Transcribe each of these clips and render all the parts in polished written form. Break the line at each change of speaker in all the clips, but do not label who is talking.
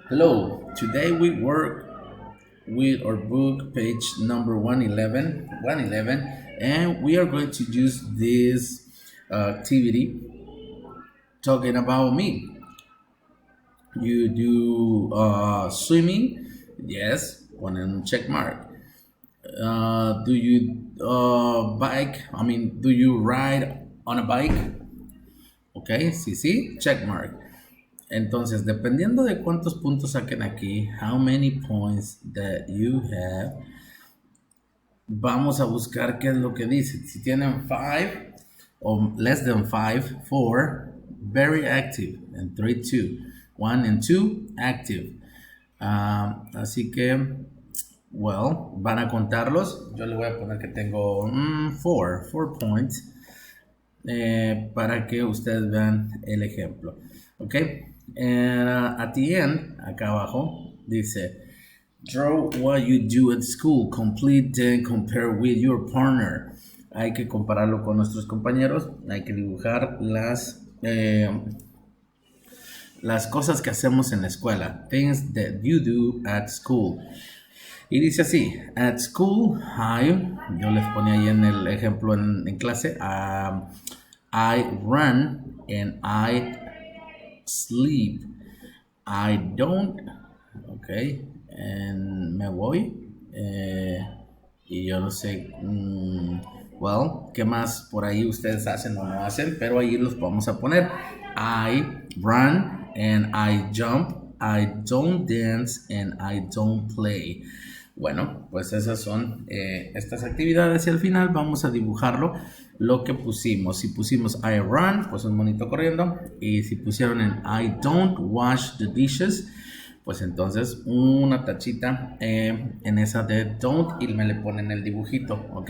Hello, today we work with our book page number 111, and we are going to use this activity talking about me. You do swimming? Yes, ponen un check mark. Do you bike? Do you ride on a bike? Ok, sí, sí, check mark. Entonces, dependiendo de cuántos puntos saquen aquí, how many points that you have, vamos a buscar qué es lo que dice. Si tienen 5 o less than 5, 4, very active, and 3, 2. 1 and 2, active. Así que, well, van a contarlos. Yo le voy a poner que tengo 4 points para que ustedes vean el ejemplo. Ok, and at the end, acá abajo, dice, draw what you do at school, complete and compare with your partner. Hay que compararlo con nuestros compañeros, hay que dibujar las cosas que hacemos en la escuela, things that you do at school. Y dice así, at school, yo les ponía ahí en el ejemplo en clase, I run and I sleep. I don't, ok, and me voy. Y yo no sé, well, ¿qué más por ahí ustedes hacen o no hacen? Pero ahí los vamos a poner. I run and I jump. I don't dance and I don't play. Bueno, pues esas son estas actividades y al final vamos a dibujarlo lo que pusimos. Si pusimos I run, pues un monito corriendo. Y si pusieron en I don't wash the dishes, pues entonces una tachita en esa de don't y me le ponen el dibujito, ¿ok?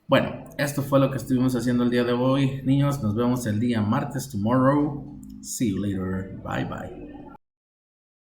Bueno, esto fue lo que estuvimos haciendo el día de hoy. Niños, nos vemos el día martes, tomorrow. See you later. Bye, bye.